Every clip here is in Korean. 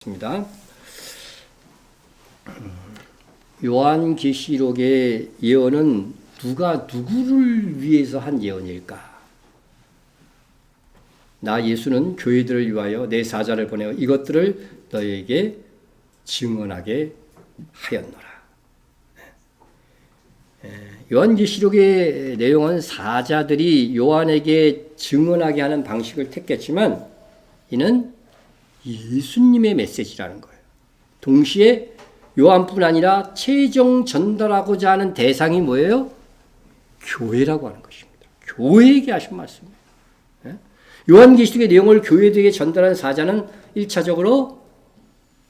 있습니다. 요한계시록의 예언은 누가 누구를 위해서 한 예언일까? 나 예수는 교회들을 위하여 내 사자를 보내어 이것들을 너희에게 증언하게 하였노라. 요한계시록의 내용은 사자들이 요한에게 증언하게 하는 방식을 택했지만 이는 예수님의 메시지라는 거예요. 동시에 요한뿐 아니라 최종 전달하고자 하는 대상이 뭐예요? 교회라고 하는 것입니다. 교회에게 하신 말씀이에요. 요한계시록의 내용을 교회들에게 전달한 사자는 1차적으로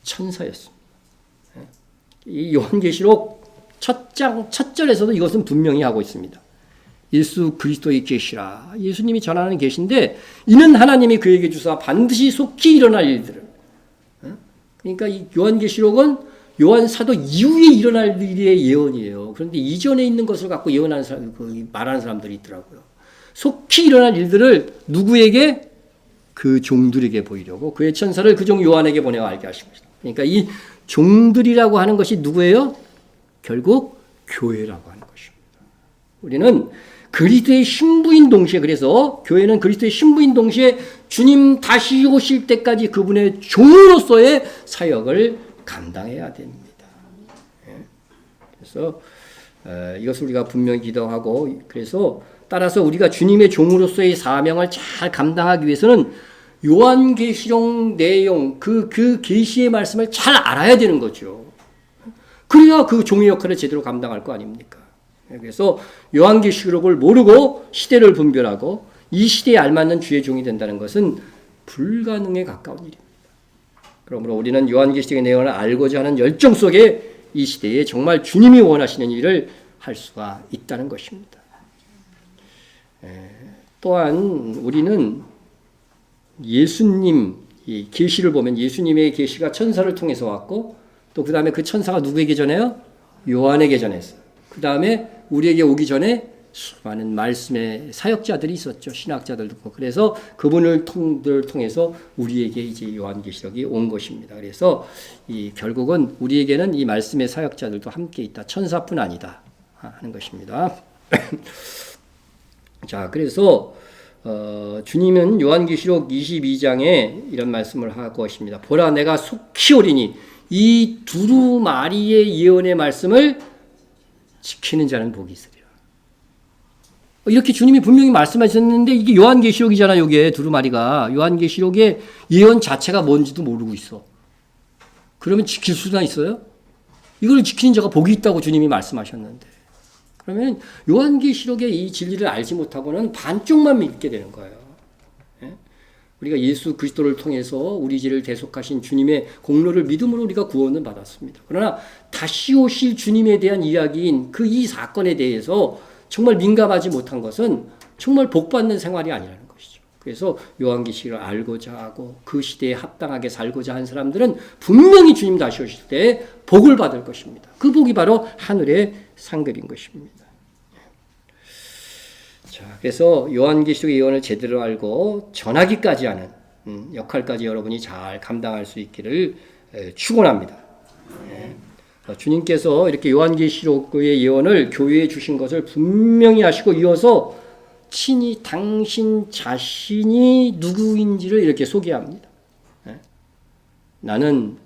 천사였습니다. 이 요한계시록 첫 절에서도 이것은 분명히 하고 있습니다. 예수 그리스도의 계시라. 예수님이 전하는 계시인데 이는 하나님이 그에게 주사 반드시 속히 일어날 일들을. 그러니까 이 요한계시록은 요한 사도 이후에 일어날 일의 예언이에요. 그런데 이전에 있는 것을 갖고 예언하는 사람, 말하는 사람들이 있더라고요. 속히 일어날 일들을 누구에게? 그 종들에게 보이려고 그의 천사를 그 종 요한에게 보내어 알게 하신 것이다. 그러니까 이 종들이라고 하는 것이 누구예요? 결국 교회라고 하는 것입니다. 우리는 그리스도의 신부인 동시에, 그래서 교회는 그리스도의 신부인 동시에 주님 다시 오실 때까지 그분의 종으로서의 사역을 감당해야 됩니다. 그래서 이것을 우리가 분명히 기도하고, 그래서 따라서 우리가 주님의 종으로서의 사명을 잘 감당하기 위해서는 요한계시록 내용, 그 계시의 말씀을 잘 알아야 되는 거죠. 그래야 그 종의 역할을 제대로 감당할 거 아닙니까? 그래서 요한계시록을 모르고 시대를 분별하고 이 시대에 알맞는 주의 종이 된다는 것은 불가능에 가까운 일입니다. 그러므로 우리는 요한계시록의 내용을 알고자 하는 열정 속에 이 시대에 정말 주님이 원하시는 일을 할 수가 있다는 것입니다. 또한 우리는 예수님, 이 계시를 보면 예수님의 계시가 천사를 통해서 왔고 또 그 다음에 그 천사가 누구에게 전해요? 요한에게 전했어요. 그 다음에 우리에게 오기 전에 수많은 말씀의 사역자들이 있었죠. 신학자들도. 그래서 그분을 통해서 우리에게 이제 요한계시록이 온 것입니다. 그래서 결국은 우리에게는 이 말씀의 사역자들도 함께 있다. 천사뿐 아니다 하는 것입니다. 자, 그래서 주님은 요한계시록 22장에 이런 말씀을 하고 있습니다. 보라, 내가 속히 오리니 이 두루마리의 예언의 말씀을 지키는 자는 복이 있으리라. 이렇게 주님이 분명히 말씀하셨는데 이게 요한계시록이잖아. 여기에 두루마리가 요한계시록의 예언 자체가 뭔지도 모르고 있어. 그러면 지킬 수나 있어요? 이걸 지키는 자가 복이 있다고 주님이 말씀하셨는데, 그러면 요한계시록의 이 진리를 알지 못하고는 반쪽만 믿게 되는 거예요. 우리가 예수 그리스도를 통해서 우리 죄를 대속하신 주님의 공로를 믿음으로 우리가 구원을 받았습니다. 그러나 다시 오실 주님에 대한 이야기인 그 이 사건에 대해서 정말 민감하지 못한 것은 정말 복받는 생활이 아니라는 것이죠. 그래서 요한계시록을 알고자 하고 그 시대에 합당하게 살고자 한 사람들은 분명히 주님 다시 오실 때 복을 받을 것입니다. 그 복이 바로 하늘의 상급인 것입니다. 자, 그래서 요한계시록의 예언을 제대로 알고 전하기까지 하는 역할까지 여러분이 잘 감당할 수 있기를 축원합니다. 주님께서 이렇게 요한계시록의 예언을 교회에 주신 것을 분명히 하시고 이어서 친히 당신 자신이 누구인지를 이렇게 소개합니다. 나는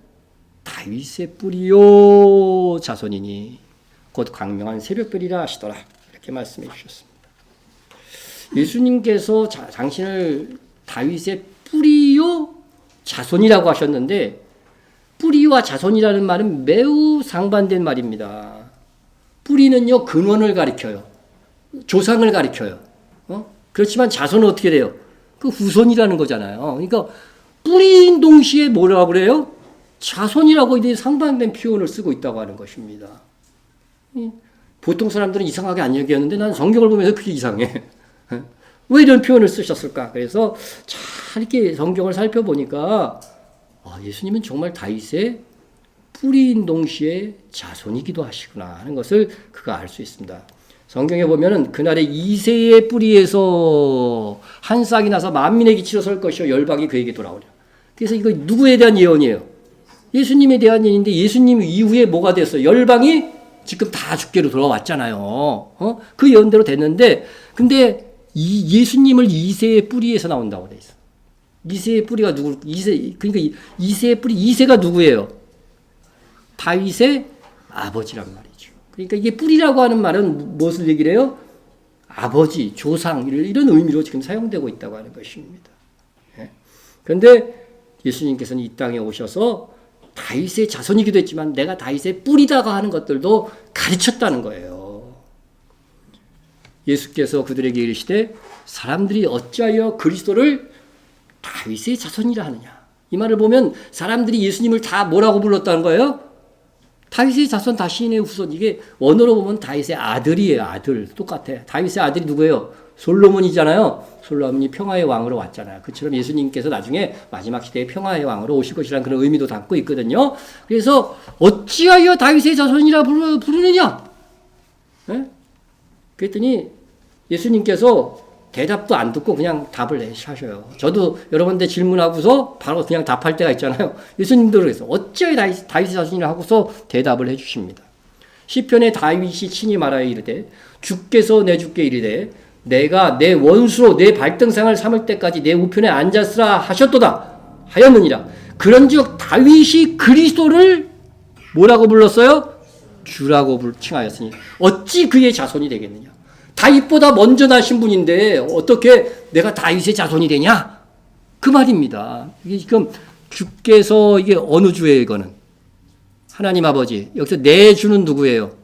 다윗의 뿌리요 자손이니 곧 광명한 새벽별이라 하시더라. 이렇게 말씀해 주셨습니다. 예수님께서 당신을 다윗의 뿌리요 자손이라고 하셨는데 뿌리와 자손이라는 말은 매우 상반된 말입니다. 뿌리는요 근원을 가리켜요. 조상을 가리켜요. 그렇지만 자손은 어떻게 돼요? 그 후손이라는 거잖아요. 그러니까 뿌리인 동시에 뭐라고 그래요? 자손이라고 이제 상반된 표현을 쓰고 있다고 하는 것입니다. 보통 사람들은 이상하게 안 여겼는데 난 성경을 보면서 그게 이상해. 왜 이런 표현을 쓰셨을까? 그래서 잘 이렇게 성경을 살펴보니까 예수님은 정말 다윗의 뿌리인 동시에 자손이기도 하시구나 하는 것을 그가 알 수 있습니다. 성경에 보면은 그날에 이새의 뿌리에서 한 싹이 나서 만민의 기치로 설 것이요 열방이 그에게 돌아오리라. 그래서 이거 누구에 대한 예언이에요? 예수님에 대한 일인데 예수님 이후에 뭐가 됐어요? 열방이 지금 다 주께로 돌아왔잖아요. 그 예언대로 됐는데 근데 이 예수님을 이새의 뿌리에서 나온다고 돼 있어. 이새의 뿌리가 누구? 그러니까 이새의 뿌리 이새가 누구예요? 다윗의 아버지란 말이죠. 그러니까 이게 뿌리라고 하는 말은 무엇을 얘기를 해요? 아버지, 조상 이런 의미로 지금 사용되고 있다고 하는 것입니다. 그런데 예수님께서는 이 땅에 오셔서 다윗의 자손이기도 했지만 내가 다윗의 뿌리다고 하는 것들도 가르쳤다는 거예요. 예수께서 그들에게 이르시되 사람들이 어찌하여 그리스도를 다윗의 자손이라 하느냐. 이 말을 보면 사람들이 예수님을 다 뭐라고 불렀다는 거예요? 다윗의 자손, 다시인의 후손. 이게 원어로 보면 다윗의 아들이에요. 아들. 똑같아. 다윗의 아들이 누구예요? 솔로몬이잖아요. 솔로몬이 평화의 왕으로 왔잖아요. 그처럼 예수님께서 나중에 마지막 시대에 평화의 왕으로 오실 것이라는 그런 의미도 담고 있거든요. 그래서 어찌하여 다윗의 자손이라 부르느냐? 네? 그랬더니 예수님께서 대답도 안 듣고 그냥 답을 하셔요. 저도 여러분들 질문하고서 바로 그냥 답할 때가 있잖아요. 예수님도 그래서 어찌하여 다윗의 자손이라 하고서 대답을 해주십니다. 시편에 다윗이 친히 말하여 이르되 주께서 내 주께 이르되 내가 내 원수로 내 발등상을 삼을 때까지 내 우편에 앉았으라 하셨도다 하였느니라. 그런즉 다윗이 그리스도를 뭐라고 불렀어요? 주라고 칭하였으니 어찌 그의 자손이 되겠느냐. 다윗보다 먼저 나신 분인데 어떻게 내가 다윗의 자손이 되냐? 그 말입니다. 이게 지금 주께서 이게 어느 주예요, 이거는? 하나님 아버지. 여기서 내 주는 누구예요?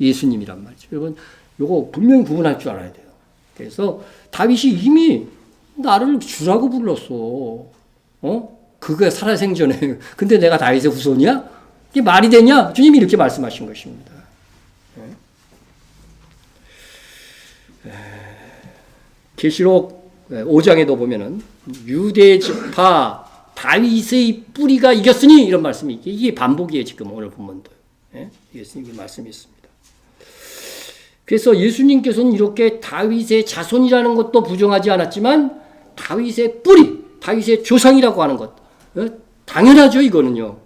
예수님이란 말이죠. 여러분, 요거 분명히 구분할 줄 알아야 돼요. 그래서 다윗이 이미 나를 주라고 불렀어. 그게 살아생전에. 근데 내가 다윗의 후손이야? 이게 말이 되냐? 주님이 이렇게 말씀하신 것입니다. 계시록 5장에도 보면은 유대 지파 다윗의 뿌리가 이겼으니 이런 말씀이 이게 반복이에요. 지금 오늘 본문도 예수님의 말씀이 있습니다. 그래서 예수님께서는 이렇게 다윗의 자손이라는 것도 부정하지 않았지만 다윗의 뿌리, 다윗의 조상이라고 하는 것 당연하죠. 이거는요.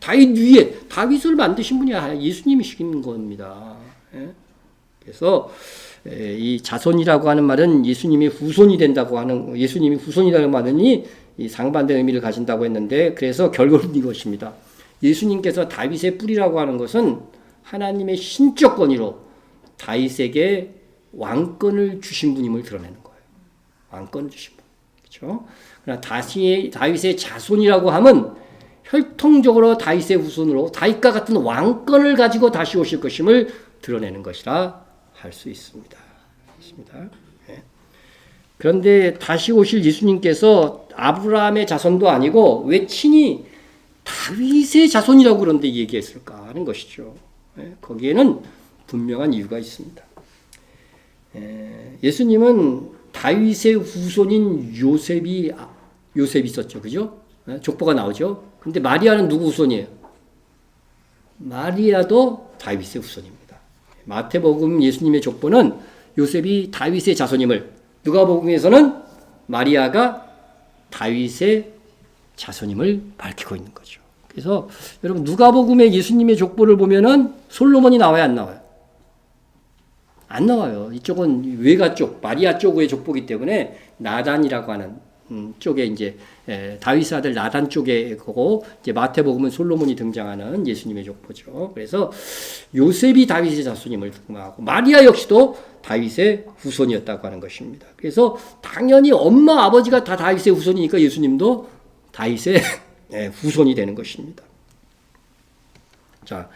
다윗 위에 다윗을 만드신 분이 예수님이신 겁니다. 그래서 이 자손이라고 하는 말은 예수님이 후손이 된다고 하는 예수님이 후손이라는 말은 이 상반된 의미를 가진다고 했는데 그래서 결론은 이것입니다. 예수님께서 다윗의 뿌리라고 하는 것은 하나님의 신적 권위로 다윗에게 왕권을 주신 분임을 드러내는 거예요. 왕권을 주신 분. 그렇죠? 그러나 다윗의 자손이라고 하면 혈통적으로 다윗의 후손으로 다윗과 같은 왕권을 가지고 다시 오실 것임을 드러내는 것이라 할 수 있습니다. 네. 그런데 다시 오실 예수님께서 아브라함의 자손도 아니고 왜 친히 다윗의 자손이라고 그런데 얘기했을까 하는 것이죠. 네. 거기에는 분명한 이유가 있습니다. 예수님은 다윗의 후손인 요셉이 있었죠. 그죠? 네. 족보가 나오죠. 근데 마리아는 누구 후손이에요? 마리아도 다윗의 후손입니다. 마태복음 예수님의 족보는 요셉이 다윗의 자손임을, 누가복음에서는 마리아가 다윗의 자손임을 밝히고 있는 거죠. 그래서 여러분 누가복음의 예수님의 족보를 보면은 솔로몬이 나와요, 안 나와요? 안 나와요. 이쪽은 외가 쪽, 마리아 쪽의 족보이기 때문에 나단이라고 하는 쪽에 이제 다윗의 아들 나단 쪽에 거고 이제 마태복음은 솔로몬이 등장하는 예수님의 족보죠. 그래서 요셉이 다윗의 자손임을 등장하고 마리아 역시도 다윗의 후손이었다고 하는 것입니다. 그래서 당연히 엄마 아버지가 다 다윗의 후손이니까 예수님도 다윗의 후손이 되는 것입니다. 자,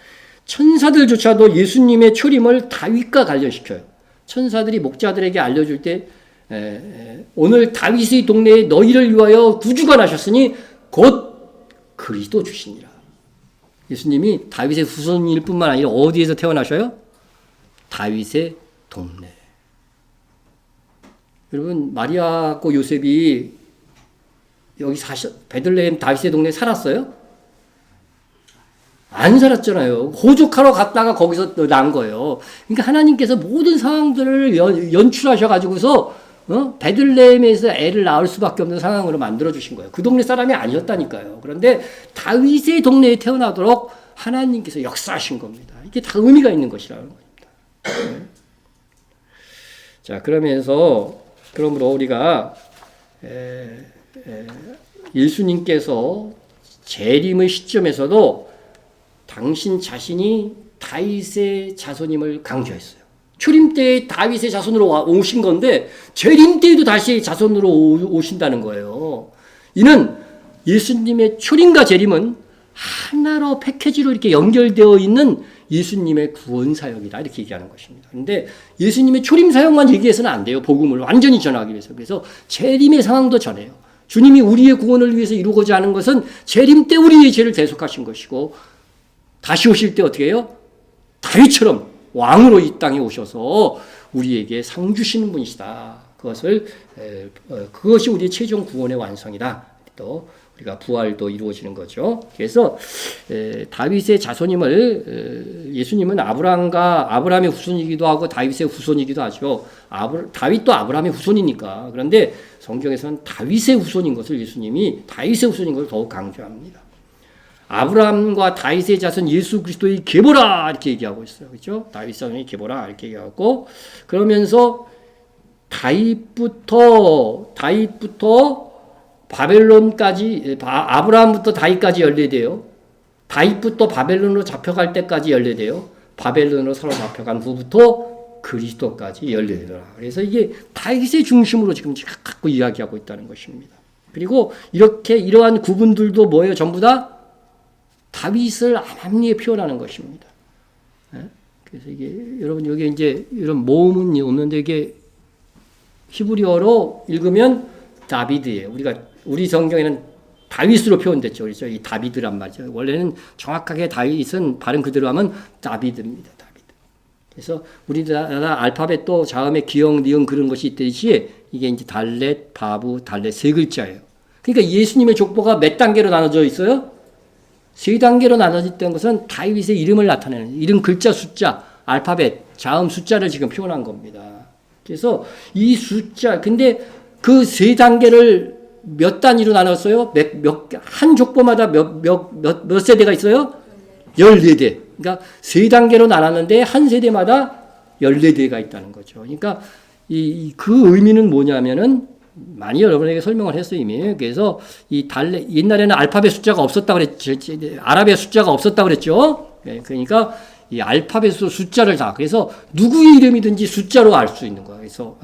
천사들조차도 예수님의 초림을 다윗과 관련시켜요. 천사들이 목자들에게 알려줄 때 오늘 다윗의 동네에 너희를 위하여 구주가 나셨으니 곧 그리스도 주시니라. 예수님이 다윗의 후손일 뿐만 아니라 어디에서 태어나셔요? 다윗의 동네. 여러분 마리아하고 요셉이 여기 베들레헴 다윗의 동네에 살았어요? 안 살았잖아요. 호족하러 갔다가 거기서 난 거예요. 그러니까 하나님께서 모든 상황들을 연출하셔가지고서 베들레헴에서 애를 낳을 수밖에 없는 상황으로 만들어 주신 거예요. 그 동네 사람이 아니었다니까요. 그런데 다윗의 동네에 태어나도록 하나님께서 역사하신 겁니다. 이게 다 의미가 있는 것이라는 겁니다. 자, 그러므로 우리가 예수님께서 재림의 시점에서도 당신 자신이 다윗의 자손임을 강조했어요. 초림 때에 다윗의 자손으로 오신 건데 재림 때에도 다시 자손으로 오신다는 거예요. 이는 예수님의 초림과 재림은 하나로 패키지로 이렇게 연결되어 있는 예수님의 구원 사역이다 이렇게 얘기하는 것입니다. 그런데 예수님의 초림 사역만 얘기해서는 안 돼요. 복음을 완전히 전하기 위해서. 그래서 재림의 상황도 전해요. 주님이 우리의 구원을 위해서 이루고자 하는 것은 재림 때 우리의 죄를 대속하신 것이고 다시 오실 때 어떻게 해요? 다윗처럼 왕으로 이 땅에 오셔서 우리에게 상 주시는 분이시다. 그것이 우리의 최종 구원의 완성이다. 또 우리가 부활도 이루어지는 거죠. 그래서 다윗의 자손임을 예수님은 아브라함의 후손이기도 하고 다윗의 후손이기도 하죠. 다윗도 아브라함의 후손이니까. 그런데 성경에서는 다윗의 후손인 것을 예수님이 다윗의 후손인 것을 더욱 강조합니다. 아브라함과 다윗의 자손 예수 그리스도의 계보라 이렇게 얘기하고 있어요. 그렇죠? 다윗 자손의 계보라 이렇게 얘기하고 그러면서 다윗부터 바벨론까지 아브라함부터 다윗까지 연례돼요. 다윗부터 바벨론으로 잡혀갈 때까지 연례돼요. 바벨론으로 사로잡혀간 후부터 그리스도까지 연례되더라. 그래서 이게 다윗의 중심으로 지금 갖고 이야기하고 있다는 것입니다. 그리고 이러한 구분들도 뭐예요? 전부 다 다윗을 암암리에 표현하는 것입니다. 그래서 이게 여러분 여기 이제 이런 모음은 없는데 이게 히브리어로 읽으면 다비드예요. 우리 성경에는 다윗으로 표현됐죠. 그렇죠? 이 다비드란 말이죠. 원래는 정확하게 다윗은 발음 그대로 하면 다비드입니다. 다비드. 그래서 우리나라 알파벳도 자음에 기역, 니은 그런 것이 있듯이 이게 이제 달렛, 바브, 달렛 세 글자예요. 그러니까 예수님의 족보가 몇 단계로 나눠져 있어요? 세 단계로 나눠졌던 것은 다윗의 이름을 나타내는 이름 글자 숫자 알파벳 자음 숫자를 지금 표현한 겁니다. 그래서 이 숫자 근데 그 세 단계를 몇 단위로 나눴어요? 한 족보마다 몇 세대가 있어요? 14대. 그러니까 세 단계로 나눴는데 한 세대마다 14대가 있다는 거죠. 그러니까 그 의미는 뭐냐면은 많이 여러분에게 설명을 했어요, 이미. 그래서 옛날에는 알파벳 숫자가 없었다 그랬죠. 아랍의 숫자가 없었다 그랬죠. 그러니까 이 알파벳으로 숫자를 다. 그래서 누구의 이름이든지 숫자로 알 수 있는 거야. 그래서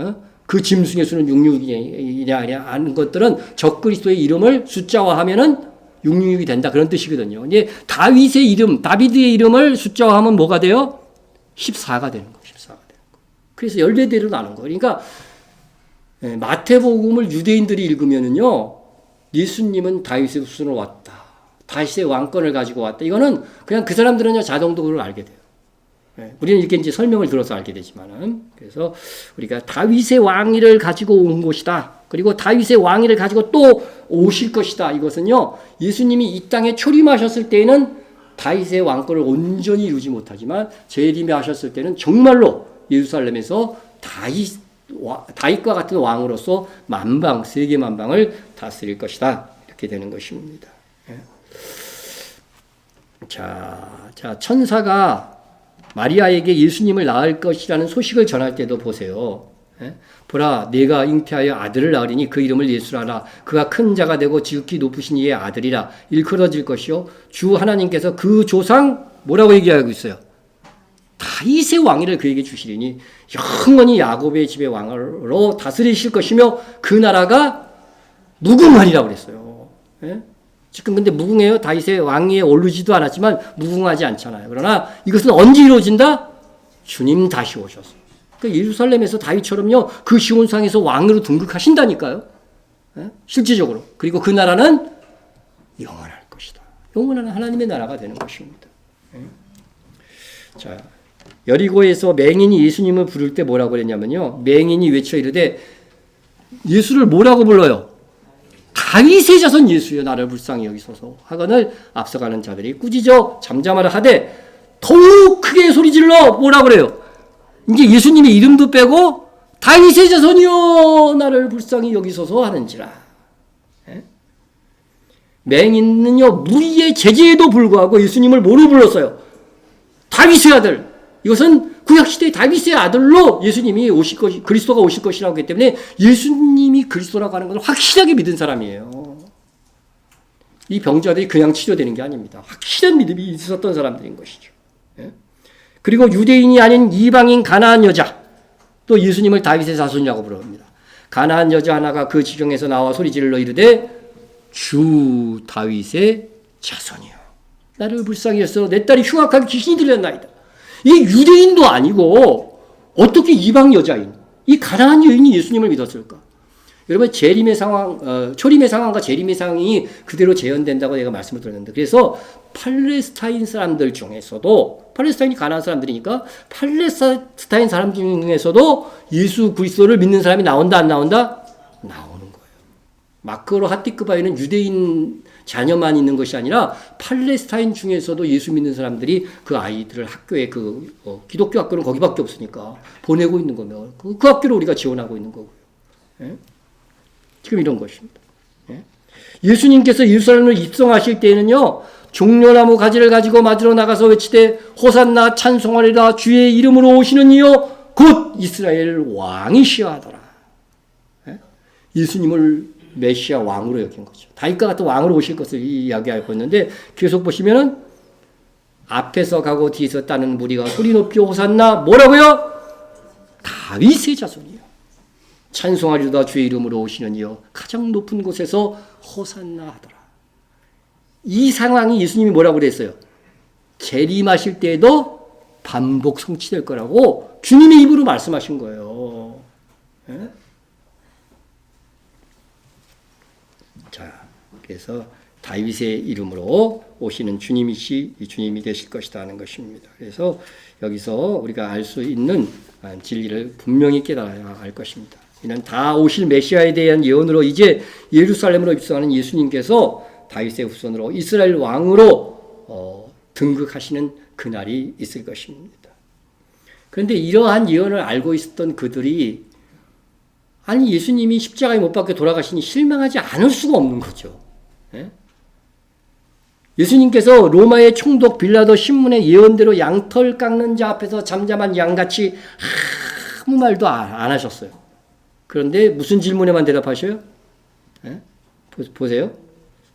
그 짐승의 수는 666이냐 하는 것들은 적그리스도의 이름을 숫자화하면은 666이 된다. 그런 뜻이거든요. 이제 다윗의 이름, 다비드의 이름을 숫자화하면 뭐가 돼요? 14가 되는 거예요. 14가 되는 거예요. 그래서 14대로 나눈 거예요. 그러니까 마태복음을 유대인들이 읽으면은요, 예수님은 다윗의 후손으로 왔다. 다윗의 왕권을 가지고 왔다. 이거는 그냥 그 사람들은요, 자동적으로 알게 돼요. 우리는 이렇게 이제 설명을 들어서 알게 되지만은. 그래서 우리가 다윗의 왕위를 가지고 온 것이다. 그리고 다윗의 왕위를 가지고 또 오실 것이다. 이것은요, 예수님이 이 땅에 초림하셨을 때에는 다윗의 왕권을 온전히 이루지 못하지만 재림하셨을 때는 정말로 예루살렘에서 다윗과 같은 왕으로서 세계 만방을 다스릴 것이다. 이렇게 되는 것입니다. 자, 천사가 마리아에게 예수님을 낳을 것이라는 소식을 전할 때도 보세요. 보라, 네가 잉태하여 아들을 낳으리니 그 이름을 예수라 하라. 그가 큰 자가 되고 지극히 높으신 이의 아들이라. 일컬어질 것이요. 주 하나님께서 그 조상 뭐라고 얘기하고 있어요? 다윗의 왕위를 그에게 주시리니 영원히 야곱의 집의 왕으로 다스리실 것이며 그 나라가 무궁하리라고 그랬어요. 지금 근데 무궁해요. 다윗의 왕위에 오르지도 않았지만 무궁하지 않잖아요. 그러나 이것은 언제 이루어진다? 주님 다시 오셔서. 그러니까 예루살렘에서 다윗처럼요. 그 시온상에서 왕으로 등극하신다니까요. 실질적으로. 그리고 그 나라는 영원할 것이다. 영원한 하나님의 나라가 되는 것입니다. 자, 여리고에서 맹인이 예수님을 부를 때 뭐라고 그랬냐면요. 맹인이 외쳐 이르되 예수를 뭐라고 불러요? 다윗의 자손 예수여 나를 불쌍히 여기소서 하거늘 앞서가는 자들이 꾸짖어 잠잠하라 하되 더욱 크게 소리질러 뭐라고 그래요? 이제 예수님의 이름도 빼고 다윗의 자손이여 나를 불쌍히 여기소서 하는지라. 맹인은요 무리의 제지에도 불구하고 예수님을 뭐로 불렀어요? 다윗의 아들. 이것은 구약시대의 다윗의 아들로 예수님이 오실 것이, 그리스도가 오실 것이라고 하기 때문에 예수님이 그리스도라고 하는 것을 확실하게 믿은 사람이에요. 이 병자들이 그냥 치료되는 게 아닙니다. 확실한 믿음이 있었던 사람들인 것이죠. 그리고 유대인이 아닌 이방인 가나안 여자, 또 예수님을 다윗의 자손이라고 부릅니다. 가나안 여자 하나가 그 지경에서 나와 소리질러 이르되 주 다윗의 자손이요 나를 불쌍히 여기소서 내 딸이 흉악하게 귀신이 들렸나이다. 이 유대인도 아니고 어떻게 이방 여자인, 이 가나안 여인이 예수님을 믿었을까? 여러분 재림의 상황, 초림의 상황과 재림의 상황이 그대로 재현된다고 내가 말씀을 드렸는데, 그래서 팔레스타인 사람들 중에서도, 팔레스타인이 가나안 사람들이니까 팔레스타인 사람 중에서도 예수 그리스도를 믿는 사람이 나온다 안 나온다? 나오는 거예요. 마크로 하티크바에는 유대인 자녀만 있는 것이 아니라 팔레스타인 중에서도 예수 믿는 사람들이 그 아이들을 학교에 기독교 학교는 거기밖에 없으니까 보내고 있는 거면 그 학교를 우리가 지원하고 있는 거고요. 예? 지금 이런 것입니다. 예? 예수님께서 예루살렘으로 입성하실 때에는요, 종려나무 가지를 가지고 맞으러 나가서 외치되 호산나 찬송하리라 주의 이름으로 오시는 이여 곧 이스라엘 왕이시여 하더라. 예? 예수님을 메시아 왕으로 여긴 거죠. 다윗과 같은 왕으로 오실 것을 이야기하고 있는데 계속 보시면은 앞에서 가고 뒤에서 따는 무리가 소리 높이 호산나 뭐라고요? 다윗의 자손이요. 찬송하리로다 주의 이름으로 오시는 이여 가장 높은 곳에서 호산나 하더라. 이 상황이 예수님이 뭐라고 그랬어요? 재림하실 때에도 반복 성취될 거라고 주님의 입으로 말씀하신 거예요. 예? 자, 그래서 다윗의 이름으로 오시는 주님이 되실 것이다 하는 것입니다. 그래서 여기서 우리가 알 수 있는 진리를 분명히 깨달아야 할 것입니다. 이는 다 오실 메시아에 대한 예언으로 이제 예루살렘으로 입성하는 예수님께서 다윗의 후손으로 이스라엘 왕으로 등극하시는 그날이 있을 것입니다. 그런데 이러한 예언을 알고 있었던 그들이 아니 예수님이 십자가에 못 박혀 돌아가시니 실망하지 않을 수가 없는 거죠. 예? 예수님께서 로마의 총독 빌라도 신문의 예언대로 양털 깎는 자 앞에서 잠잠한 양같이 아무 말도 안 하셨어요. 그런데 무슨 질문에만 대답하셔요? 예? 보세요.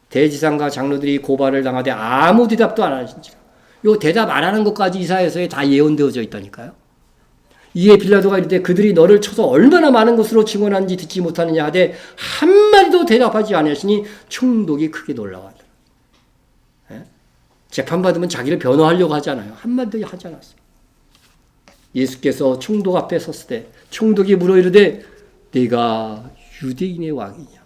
대지상과 장로들이 고발을 당하되 아무 대답도 안 하신지라. 요 대답 안 하는 것까지 이사야서에 다 예언되어져 있다니까요. 이에 빌라도가 이르되 그들이 너를 쳐서 얼마나 많은 것으로 증언하는지 듣지 못하느냐 하되 한마디도 대답하지 아니하시니 총독이 크게 놀라워하더라. 예? 재판받으면 자기를 변호하려고 하잖아요. 한마디도 하지 않았어요. 예수께서 총독 앞에 섰을 때 총독이 물어 이르되 네가 유대인의 왕이냐?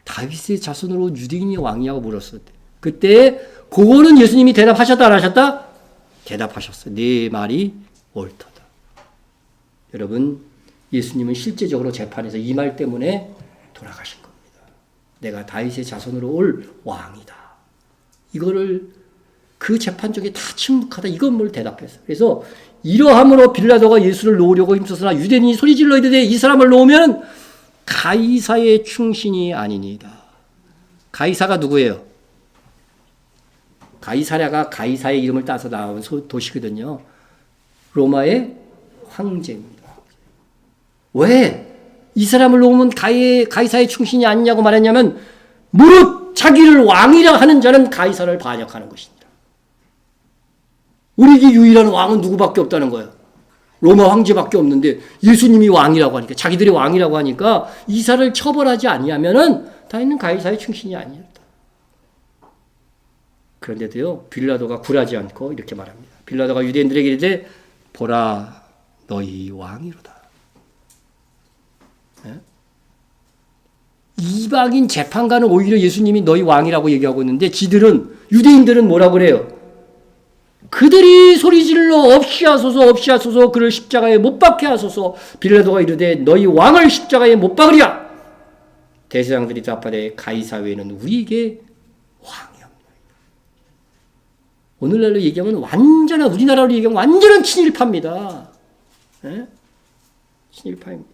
다윗의 자손으로 유대인의 왕이냐고 물었을 때 그때 그거는 예수님이 대답하셨다 안 하셨다? 대답하셨어요. 네 말이 옳도다. 여러분 예수님은 실제적으로 재판에서 이 말 때문에 돌아가신 겁니다. 내가 다윗의 자손으로 올 왕이다. 이거를 그 재판 쪽에 다 침묵하다. 이건 뭘 대답했어요. 그래서 이러함으로 빌라도가 예수를 놓으려고 힘썼으나 유대인이 소리질러 이르되 이 사람을 놓으면 가이사의 충신이 아니니이다. 가이사가 누구예요? 가이사랴가 가이사의 이름을 따서 나온 도시거든요. 로마의 황제입니다. 왜 이 사람을 놓으면 가이사의 충신이 아니냐고 말했냐면 무릇 자기를 왕이라 하는 자는 가이사를 반역하는 것입니다. 우리에게 유일한 왕은 누구밖에 없다는 거예요. 로마 황제밖에 없는데 예수님이 왕이라고 하니까 자기들이 왕이라고 하니까 이사를 처벌하지 아니하면은 다윗은 가이사의 충신이 아니었다. 그런데도요 빌라도가 굴하지 않고 이렇게 말합니다. 빌라도가 유대인들에게 이르되 보라 너희 왕이로다. 네? 이방인 재판관은 오히려 예수님이 너희 왕이라고 얘기하고 있는데 지들은 유대인들은 뭐라고 그래요? 그들이 소리질러 없이 하소서 그를 십자가에 못 박게 하소서. 빌라도가 이르되 너희 왕을 십자가에 못 박으리라. 대제사장들이 답하되 가이사 외에는 우리에게 왕이 없나이다. 오늘날로 얘기하면 우리나라로 얘기하면 완전한 친일파입니다. 예? 친일파입니다.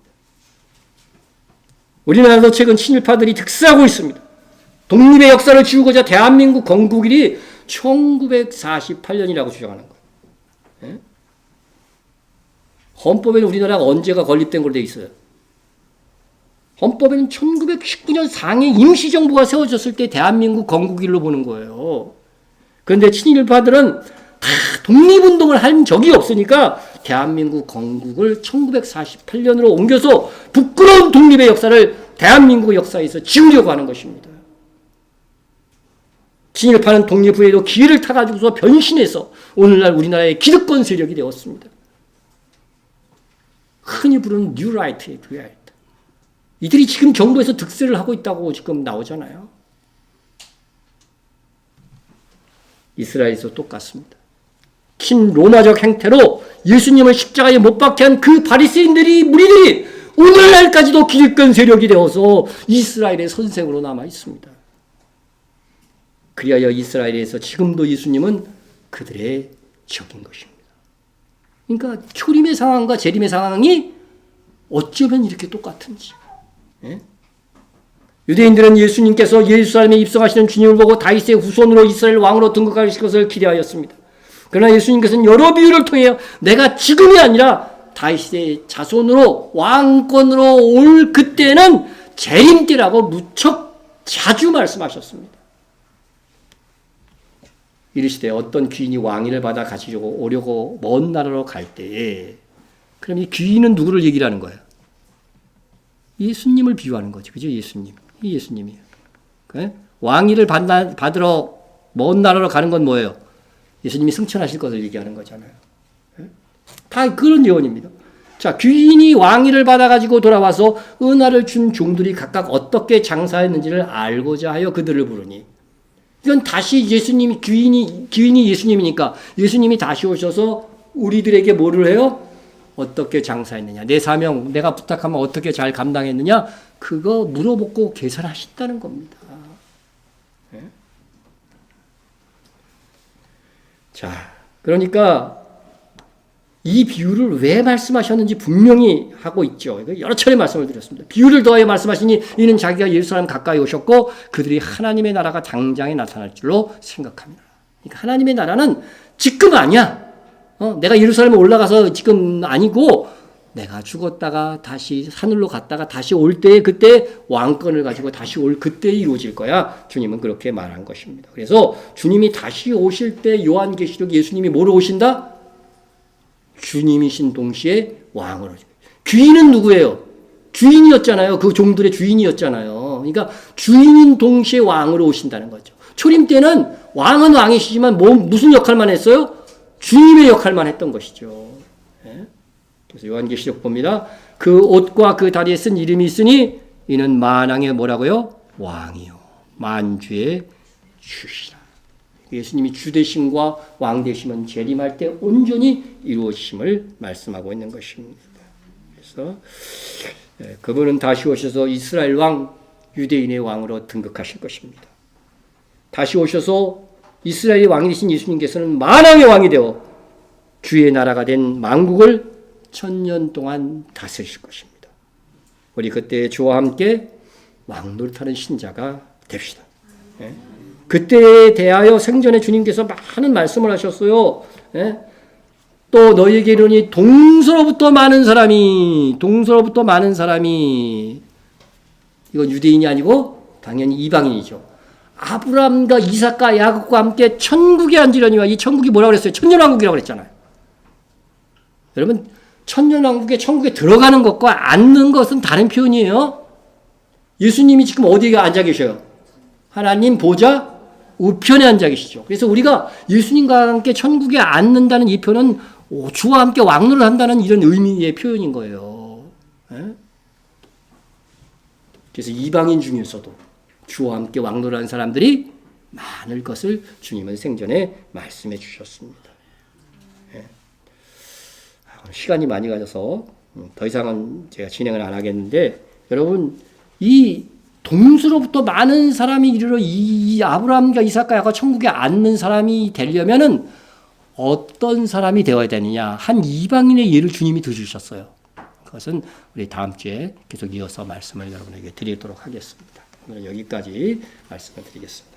우리나라도 최근 친일파들이 득세하고 있습니다. 독립의 역사를 지우고자 대한민국 건국일이 1948년이라고 주장하는 거예요. 예? 헌법에는 우리나라가 언제가 건립된 걸로 되어 있어요. 헌법에는 1919년 상해 임시정부가 세워졌을 때 대한민국 건국일로 보는 거예요. 그런데 친일파들은 다 독립운동을 한 적이 없으니까 대한민국 건국을 1948년으로 옮겨서 부끄러운 독립의 역사를 대한민국 역사에서 지우려고 하는 것입니다. 친일파는 독립 후에도 기회를 타가지고서 변신해서 오늘날 우리나라의 기득권 세력이 되었습니다. 흔히 부르는 뉴라이트의 뉴라이트. 이들이 지금 정부에서 득세를 하고 있다고 지금 나오잖아요. 이스라엘에서 똑같습니다. 친로마적 행태로 예수님을 십자가에 못 박게 한 그 바리새인들이 무리들이 오늘날까지도 기득권 세력이 되어서 이스라엘의 선생으로 남아 있습니다. 그리하여 이스라엘에서 지금도 예수님은 그들의 적인 것입니다. 그러니까 초림의 상황과 재림의 상황이 어쩌면 이렇게 똑같은지. 예? 유대인들은 예수님께서 예루살렘에 입성하시는 주님을 보고 다윗의 후손으로 이스라엘 왕으로 등극하실 것을 기대하였습니다. 그러나 예수님께서는 여러 비유를 통해 내가 지금이 아니라 다윗의 자손으로 왕권으로 올 그때는 재림 때라고 무척 자주 말씀하셨습니다. 이르시되 어떤 귀인이 왕위를 받아 가지려고 오려고 먼 나라로 갈 때에, 그럼 이 귀인은 누구를 얘기를 하는 거예요? 예수님을 비유하는 거죠. 그죠? 예수님. 이 예수님이에요. 그래? 왕위를 받으러 먼 나라로 가는 건 뭐예요? 예수님이 승천하실 것을 얘기하는 거잖아요. 다 그런 예언입니다. 자, 귀인이 왕위를 받아가지고 돌아와서 은하를 준 종들이 각각 어떻게 장사했는지를 알고자 하여 그들을 부르니, 이건 다시 예수님이 귀인이 예수님이니까 예수님이 다시 오셔서 우리들에게 뭐를 해요? 어떻게 장사했느냐, 내 사명 내가 부탁하면 어떻게 잘 감당했느냐, 그거 물어보고 계산하신다는 겁니다. 네? 자, 그러니까 이 비유를 왜 말씀하셨는지 분명히 하고 있죠. 여러 차례 말씀을 드렸습니다. 비유를 더하여 말씀하시니 이는 자기가 예루살렘 가까이 오셨고 그들이 하나님의 나라가 당장에 나타날 줄로 생각합니다. 그러니까 하나님의 나라는 지금 아니야. 내가 예루살렘에 올라가서 지금 아니고 내가 죽었다가 다시 하늘로 갔다가 다시 올 때, 그때 왕권을 가지고 다시 올 그때 이루어질 거야. 주님은 그렇게 말한 것입니다. 그래서 주님이 다시 오실 때 요한계시록 예수님이 뭐로 오신다? 주님이신 동시에 왕으로. 주인은 누구예요? 주인이었잖아요. 그 종들의 주인이었잖아요. 그러니까 주인인 동시에 왕으로 오신다는 거죠. 초림 때는 왕은 왕이시지만 무슨 역할만 했어요? 주님의 역할만 했던 것이죠. 그래서 요한계시록 봅니다. 그 옷과 그 다리에 쓴 이름이 있으니 이는 만왕의 뭐라고요? 왕이요 만주의 주시라. 예수님이 주 되심과 왕 되심은 재림할 때 온전히 이루어짐을 말씀하고 있는 것입니다. 그래서 그분은 다시 오셔서 이스라엘 왕, 유대인의 왕으로 등극하실 것입니다. 다시 오셔서 이스라엘의 왕이 되신 예수님께서는 만왕의 왕이 되어 주의 나라가 된 만국을 1000년 동안 다스리실 것입니다. 우리 그때 주와 함께 왕노릇하는 신자가 됩시다. 그때에 대하여 생전에 주님께서 많은 말씀을 하셨어요. 또 너희에게 이르니 동서로부터 많은 사람이 이건 유대인이 아니고 당연히 이방인이죠. 아브라함과 이삭과 야곱과 함께 천국에 앉으려니와, 이 천국이 뭐라고 그랬어요? 천년왕국이라고 그랬잖아요. 여러분, 천년왕국에 천국에 들어가는 것과 앉는 것은 다른 표현이에요. 예수님이 지금 어디에 앉아 계셔요? 하나님 보좌 우편에 앉아 계시죠. 그래서 우리가 예수님과 함께 천국에 앉는다는 이 표현은 주와 함께 왕노를 한다는 이런 의미의 표현인 거예요. 그래서 이방인 중에서도 주와 함께 왕노를 한 사람들이 많을 것을 주님은 생전에 말씀해 주셨습니다. 시간이 많이 가져서 더 이상은 제가 진행을 안 하겠는데, 여러분, 이 동서로부터 많은 사람이 이르러 이 아브라함과 이삭과 야곱과 천국에 앉는 사람이 되려면은 어떤 사람이 되어야 되느냐? 한 이방인의 예를 주님이 들으셨어요. 그것은 우리 다음 주에 계속 이어서 말씀을 여러분에게 드리도록 하겠습니다. 오늘 여기까지 말씀을 드리겠습니다.